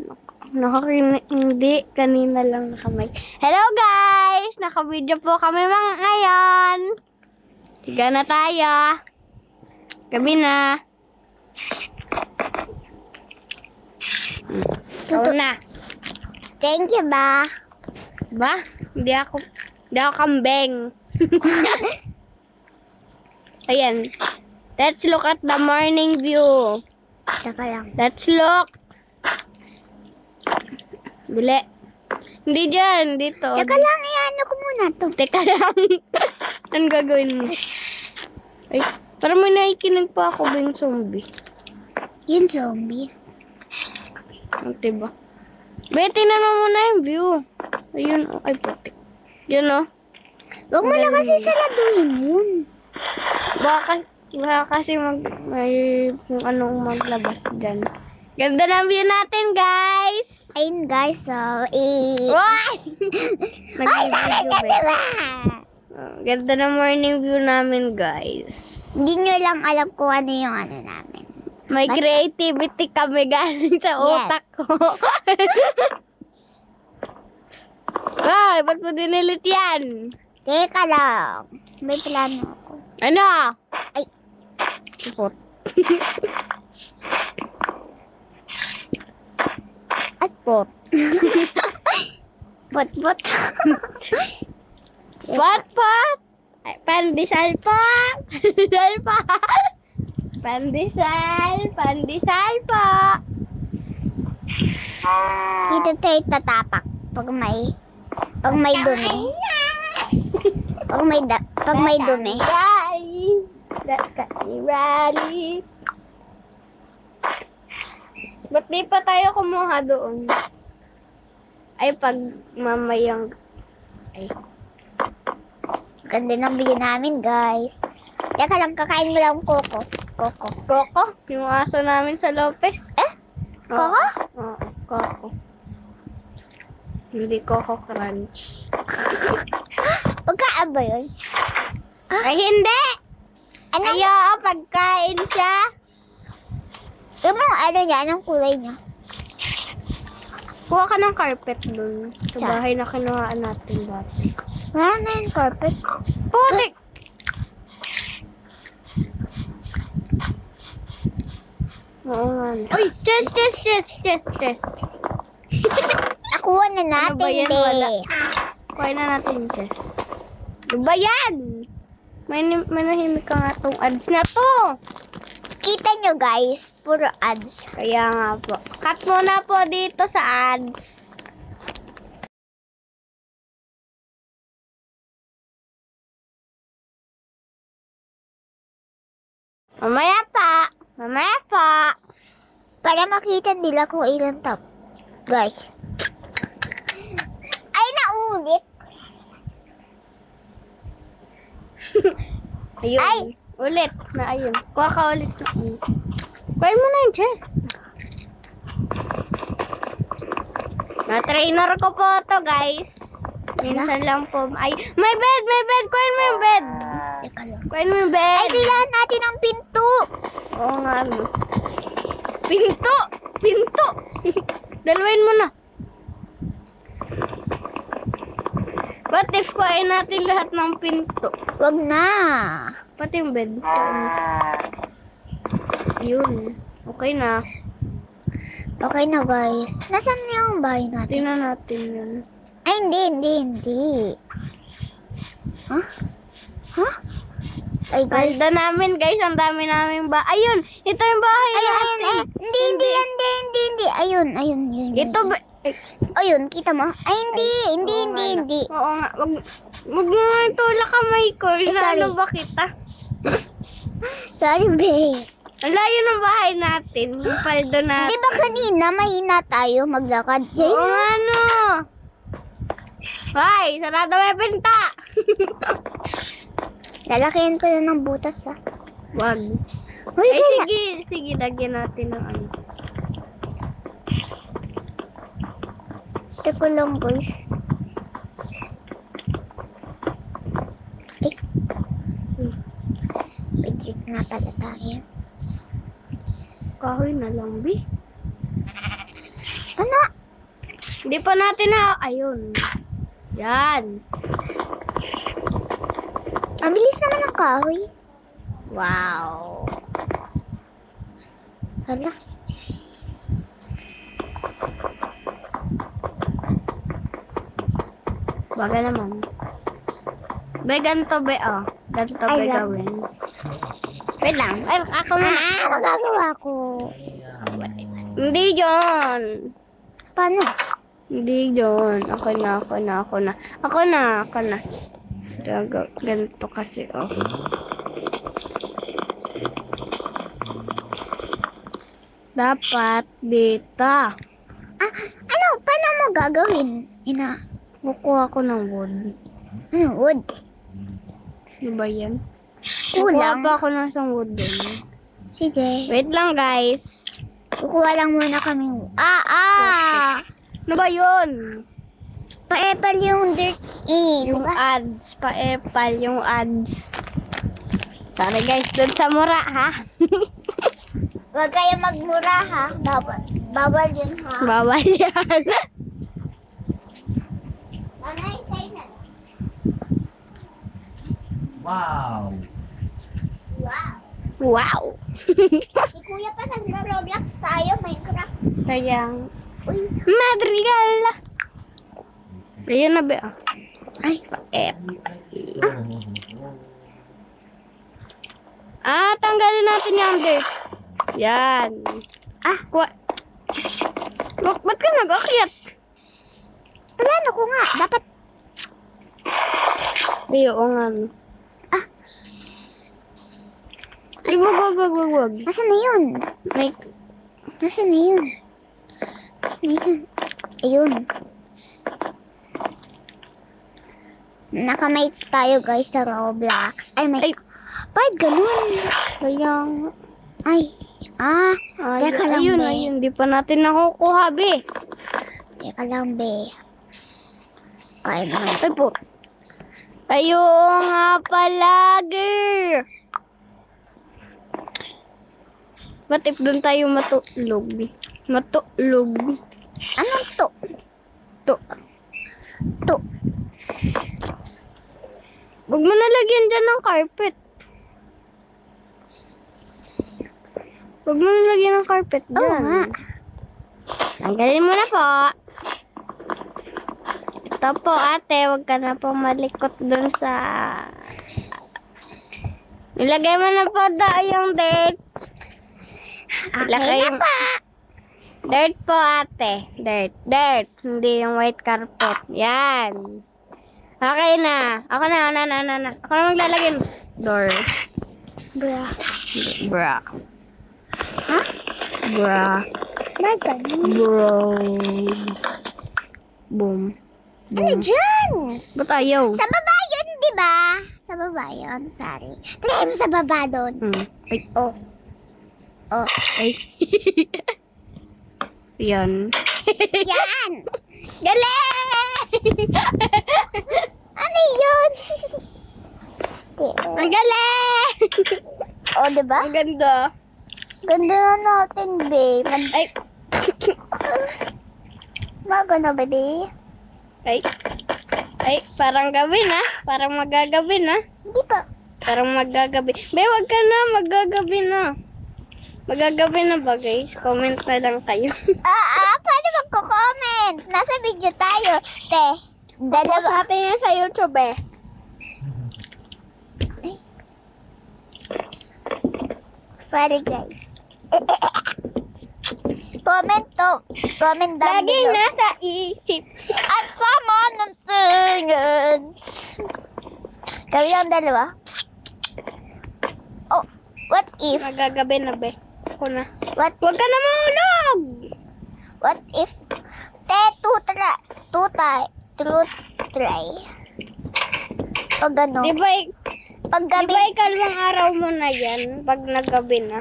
Hindi, kanina lang nakamay. Hello guys! Naka-video po kami mga ngayon. Higa na tayo. Gabi na. Ikaw na. Thank you ba? Ba? Hindi ako kambing. Ayan. Let's look at the morning view. Teka lang. Let's look. Bili. Hindi dyan. Dito. Teka lang, iano ko muna to. Teka lang. Anong gagawin mo? Ay, parang may nakikinig pa ako ba yung zombie? Yung zombie. Diba? Be, tingnan mo muna yung view. Ayun, oh. Ay, putik. Yun, oh. Huwag mo na kasi saraduhin yun. Baka kasi may kung anong maglabas dyan. Ganda ng view natin, guys! Ayun guys, so, Why? Nag-video, be. diba? Ganda ng morning view namin, guys. Hindi nyo lang alam kung ano yung ano namin. May creativity kami galing sa utak ko. Ay, ba't mo dinilit yan? Teka lang. May plano ako. Ano? Ay. Support. At pot. Pot. Pot. Ay, pandesal po. Pandesal po. Pandesal po. Dito tayo tatapak pag may dumi. Pag may dumi. Rally. Ba't di pa tayo kumuha doon? Ay, pag mamayang... Ay. Ganda ng video namin, guys. Teka lang, kakain mo lang Coco. Coco? Yung aso namin sa Lopez? Coco? Oo, Coco. Hindi Coco Crunch. Pagkaan ba yun? Ay, hindi! Ano? Ayaw, pagkain siya. Yung mga ano niya, anong kulay niya? Kuha ka ng carpet dun. Sa Siya. bahay na kinuhaan natin dati. Wala na yung carpet. Putik! Oo nga. Uy! Chest! Nakuha na Ano ba natin, yan? be. Wala. Kuha na natin yung chest. Ano ba yan? May nahimik ka nga tong ads na to. Kita nyo, guys. Puro ads. Kaya nga po. Cut muna po dito sa ads. Mamaya pa. Para makita nila kung ilan top. Guys. Ay, naulit. Ayun. Ay! Ulit. Na ayun. Kuha ka ulit. Kuha mo na yung chest. Na-trainer ko po to, guys. Minsan lang po. Ay, may bed! Kuha mo yung bed. Teka lang. Kuha mo yung Ay, bed. kailangan natin ang pinto. Oo nga, no. Pinto! Dalawin mo na. What if kuhain natin lahat ng pinto? Wag na. Pati yung bed. Yun. Okay na. Okay na, guys. Nasaan yung bahay natin? Tingnan natin yun. Ay, hindi. Huh? Ay, guys. Ganda namin, guys. Ang dami namin ba? Ayun! Ito yung bahay natin. Hindi. Ayun. Ito ba? Ayun, kita mo? Ay, hindi. Oo nga. Wag mo itulak kamay ko. sorry. Ano ba kita? Sorry, babe. Ang layo ng bahay natin. Yung paldo natin. Di ba kanina mahina tayo maglakad? Oo nga, no. Hoy, sarado may pinta. Lalakihan ko na ng butas, ha? Wag. Uy, Ay, sige, lagyan natin ng ano. Teko lang, boys. Ay. Pwede nga pala tayo. Kahoy na lang, Bi. Ano? Hindi pa natin na... Ayun. Yan. Ang bilis naman ng kahoy. Wow. Hala. Baga naman. Be, ganito be, oh. Ganito Ay, be lang. gawin. Wait lang. Ay, ako muna. Magagawa ko. Hindi yun. Paano? Hindi yun. Ako na. Ganito kasi, oh. Dapat dito. Ano? Paano mo gagawin? Ina. Kukuha ko ng wood. Ano? Wood? Ano ba yan? Kulang. Kukuha pa ako ng isang wood din. Sige. Wait lang, guys. Kukuha lang muna kami. Ano ba yun? Pa-epal yung dirt. Yung Diba? ads. Pa-epal yung ads. Sorry guys, dun sa mura, ha? Huwag kayo magmura ha. Bawal. Bawal yun ha. Bawal yan. Nanay, say na. Wow! Wow. Wow. Si Kuya pa nagro-Roblox tayo. Minecraft. Sayang. Uy. Madrigal. Ayun na ba? Ay. Pa-epal. Tanggalin natin yung dirt. Yan. Ba't ka nag-akyat? Plano ko nga. Dapat. Ay, oo nga. Ay, wag. Nasaan na yun? May, Nasaan na yun? Nasaan na yun? Ayun. Nakamate tayo guys sa Roblox. Ay, may... Ay. Bakit ganun? sayang. Ay. Teka lang, Ayun, be. ayun. Di pa natin nakukuha, be. Teka lang, be. Kaya naman. Ay po. Ayun nga palagi. Ba't if doon tayo matulog? Matulog. Anong to? To. To. Huwag mo nalagyan dyan ng carpet. Huwag mo nalagyan ng carpet Oo dyan. nga. Tanggalin mo na po. Ito po, ate. Huwag ka na po malikot dun sa... Ilagay mo na po daw yung dirt. Okay na pa. Dirt po, ate. Dirt. Hindi yung white carpet. Yan. Okay na. Ako na. Ako na maglalagay. Door. Bra. Bra. Ha? Bra. Bakit ganun? Bro. Boom. Ano dyan? Ba't ayaw? Sa baba yun, di ba? Sa baba yun, sorry. Try mo sa baba doon. Ay. Oh. Oh. Ay. Yan. Yan! Galing! Ano yun? Ang galing! Oh, di ba? Ang ganda. Ganda na natin, babe. Ay. Maganda, baby. Ay. Ay, parang gabi na. Parang magagabi na. Hindi pa. Parang magagabi. Be, wag ka na. Magagabi na. Magagabi na ba, guys? Comment na lang kayo. Paano magko-comment? Nasa video tayo. Te, Post dalawa. natin yan sa YouTube, eh. Sorry, guys. Comment to. Comment down Laging below. nasa isip. At sama ng tingin. Kami ang dalawa. Oh, what if? Magagabi na, be. Ako na. What Wag ka na mahulog! What if? Truth try. Pag ano? Di ba, Pag di gabi, ba ikalawang araw mo na yan pag naggabi na?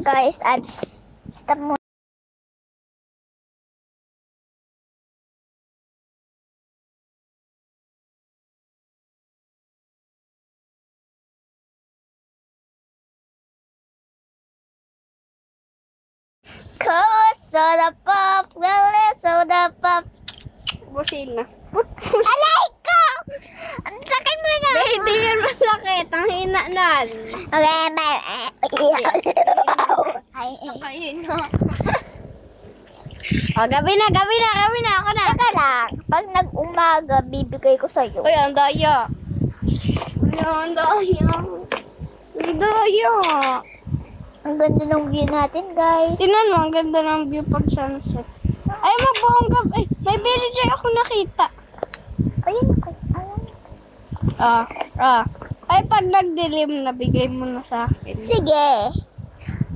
guys, stop mo. Cause soda pop, soda pop. Busina. Alay ko! Ang sakit mo na. Hindi yan masakit. Ang hina nan. Okay, Ay, Ayun na. Oh, gabi na. Ako na. Teka lang. Pag nag-umaga, bibigay ko sa'yo. Uy, ang daya. Ang daya. Ang ganda ng view natin, guys. Tinan mo, ang ganda ng view pag sunset. Ay, mabongga. Ay, may villager ako nakita. Ayun. Ay, pag nagdilim, nabigay mo na sa akin. Sige.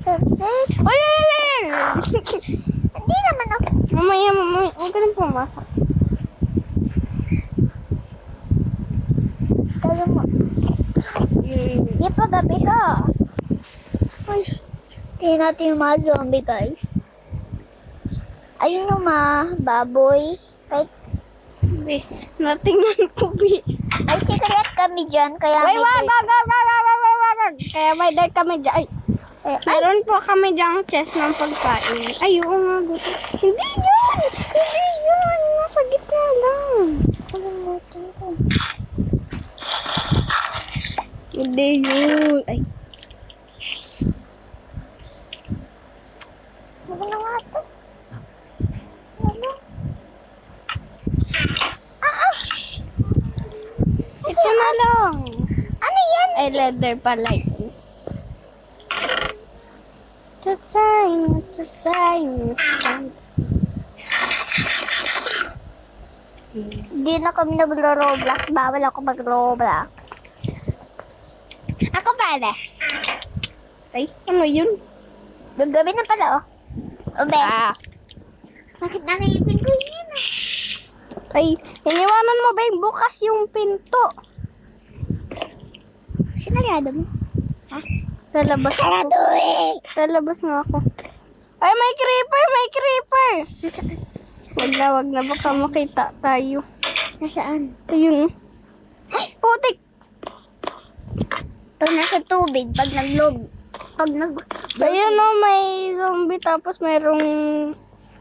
Sunset. Uy! Hindi naman ako. Mamaya. Huwag ka nang pumasok. Kaya mo. Di pa gabi ha. Ay, Tingnan natin yung mga zombie, guys. Ayun yung mga baboy. Kahit be. Natingnan ko, be. may secret kami dyan, kaya Wait, may wag. Kaya may dahil kami dyan. Ay, meron po kami dyan chest ng pagkain. Ay, oo nga, gusto. Hindi yun. Nasa gitna lang. Kalimutan ko. Hindi yun. Ay, Ano na nga ito? Ano? ito na lang. Ano yan? Ay, leather pala yun. Tsasayang. Hindi na kami nagro-Roblox. Bawal ako mag-Roblox. Ako pala. Ay, ano yun? Gagabi na pala, oh. Obe. Sakit na ngipin ko yun, ah. Ay, iniwanan mo ba yung bukas yung pinto? Sinarado mo? Sa labas Sarado ako. eh! Sa labas nga ako. Ay, may creeper! Nasaan? Wag na, baka makita tayo. Nasaan? Ayun. Putik! Pag nasa tubig, pag Ayun o, may zombie tapos mayroong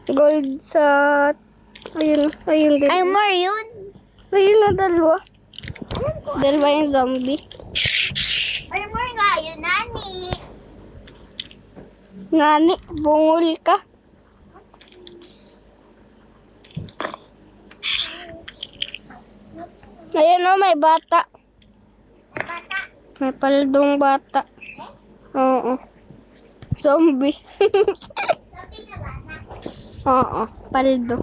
gold sa... Ayun din. Ay, more yun. Ayun na, dalawa. Dalawa yung zombie. Ay, more nga yun, nani. Ngani, bungol ka. Ayun o, may bata. Bata. May paldong bata. Oo. Zombie. Sabi na bata. Oo, paldo.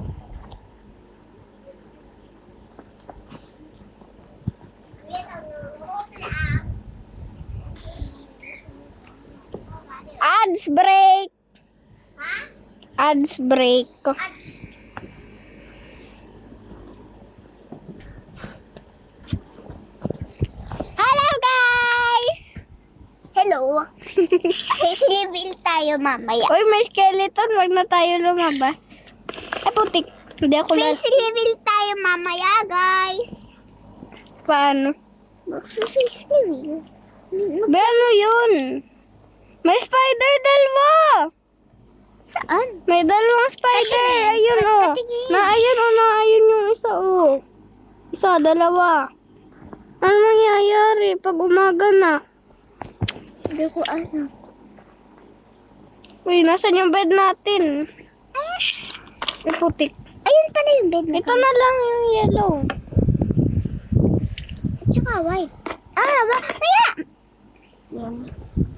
Ads break. Ads break. Hello guys. Hello. Sisilibil tayo mamaya. Uy, may skeleton. Wag na tayo lumabas. Ay, putik. Hindi ako na... Sisilibil tayo mamaya, guys. Paano? Sisilibil. Ba, ano yun? May spider, dalawa! Saan? May dalawang spider. Ayun o. Patingin. Ayun yung isa o. Isa, dalawa. Ano mangyayari pag umaga na? Hindi ko alam. Uy, nasan yung bed natin? May putik. Ayun pala yung bed na. Ito na lang yung yellow. Tsaka white. Maya!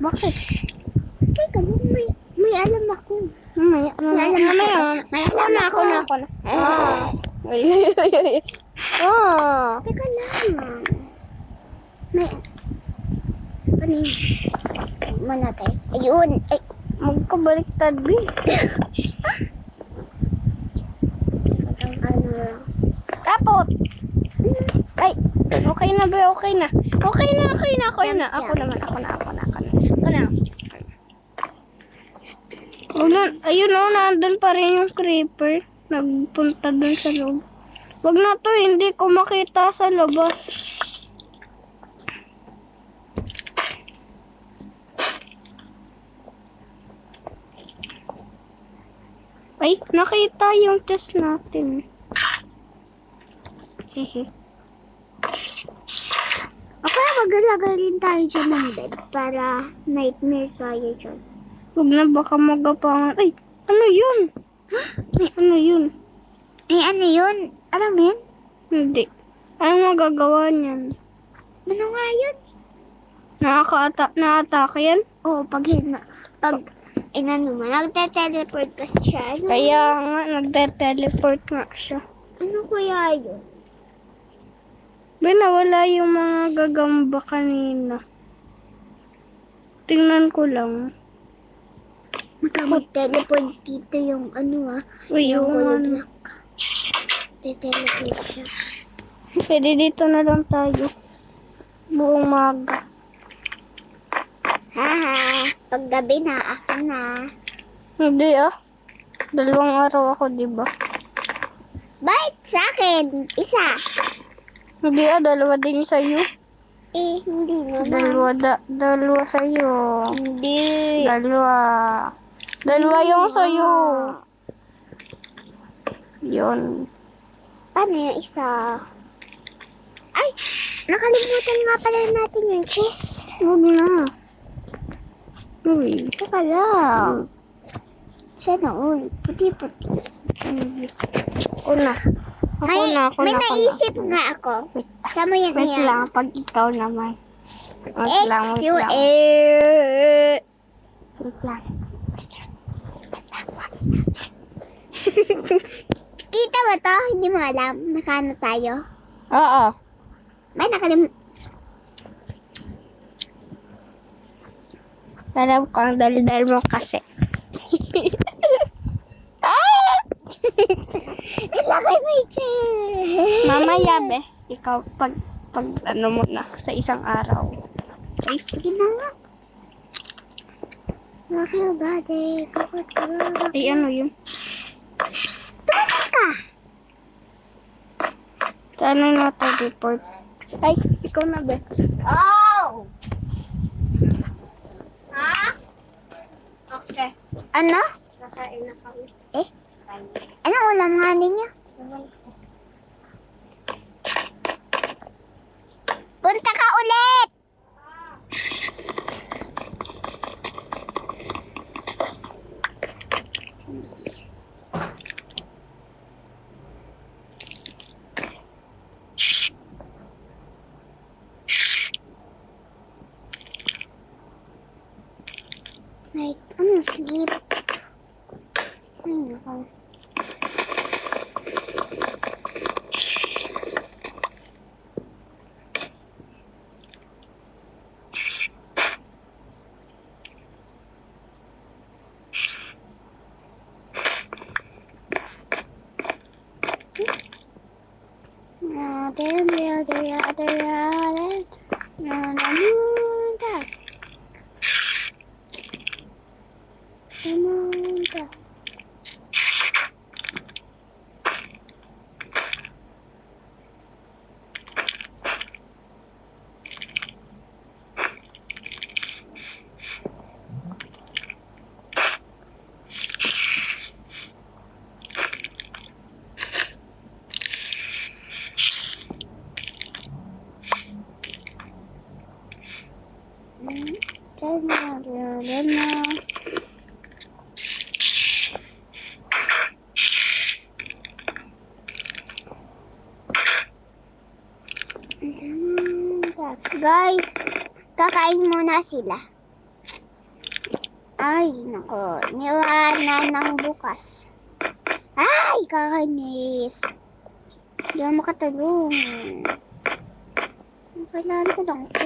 Bakit? Teka, may alam ako. Mamaya. Ako na. Teka lang. May... Ano yun? Muna guys. Ayun. Ay, Magkabaliktad, B. Tapos. Ay, okay na ba? Okay na. Ako na. Ayun o, nandun pa rin yung creeper. Nagpunta dun sa loob. Wag na to, hindi ko makita sa labas. Ay, nakita yung test natin. Hehe. O kaya maglalagay rin tayo dyan ng bed para nightmare tayo dyan. Huwag na baka magapangan. Ay, ano yun? Ay, ano yun? Eh, ano yun? Alam mo yun? Hindi. Ano magagawa niyan? Ano nga yun? Na-attack yan? Oo, pag inano mo, nagte-teleport kasi siya. Ano, Kaya nga, nagte-teleport nga siya. ano kaya yun? Ba, nawala yung mga gagamba kanina. Tingnan ko lang. Mag-teleport dito yung ano Uy, yung yung color ano. black. Te-teleport siya. Pwede dito na lang tayo. Buong maga. Haha, paggabi na, ako na. Hindi ah. 2 araw ako, di ba? Bait sa akin, isa. Hindi ah, 2 din sa'yo. Eh, hindi naman. 2 sa'yo. Hindi. 2 yung sa'yo. Yun. Paano yung isa? Ay, nakalimutan nga pala natin yung cheese. Huwag na. Uy. Teka lang. Sana all. Puti-puti. Ako na. Ako May na. naisip nga ako. Wait, Sama yan wait yan. lang, pag ikaw naman. Wait lang. Wait lang. Kita mo to? Hindi mo alam. Nakano tayo? Oo. May nakalimutan. Alam ko ang dal-dal mo kasi. Ah! Ilagay mo yung cheese. Mamaya be, ikaw pag ano mo na sa isang araw. Ay, sige na nga. Okay, buddy. Ay ano yun? Tumating ka. Sana na-report. Ay, ikaw na be. Oh! Ha? Okay. Ano? Nakain na kami. Eh? Anong ulam nga ninyo? Punta ka ulit! Night, sleep. Ay, nako. Guys, kakain muna sila. Ay, nako. Niwanan ng bukas. Ay, kakainis. Hindi ako makatulong. Kailangan ko lang ito.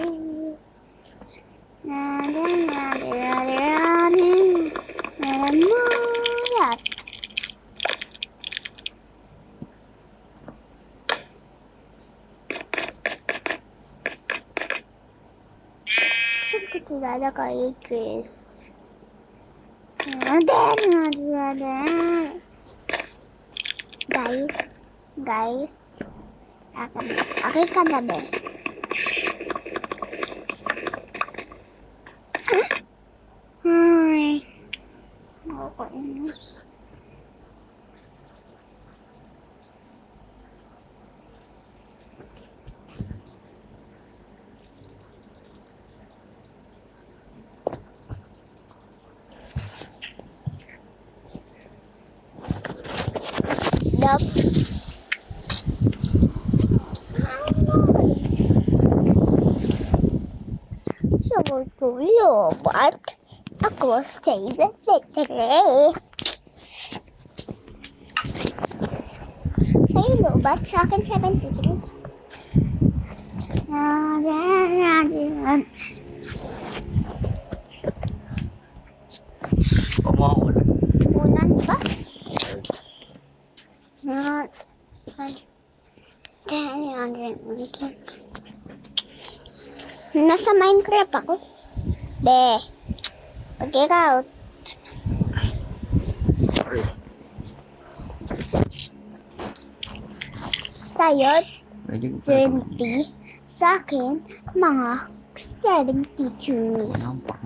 Yan. Saan ko ito lalagay yung dress? Guys. Okay ka na ba? Ay. Nakakainis. Yup. So, tulo, but ako say the victory. Sa'yo, lobat. Sa akin, 73. Pamakulan. Unan ba? Nasa Minecraft ako. Be. Pag ikaw. Sa'yo, Pwede ko pa. 20. Sa akin, mga 72. Walang pa.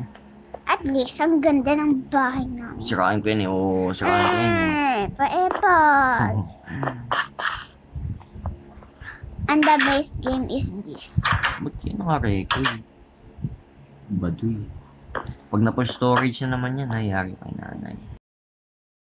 At least, ang ganda ng bahay namin. Sirain ko yan eh. Oo, sirain ko yan eh. Pa-epal. And the best game is this. Ba't yan naka-record? Baduy. Pag na-push storage na naman yan, hayari kay nanay.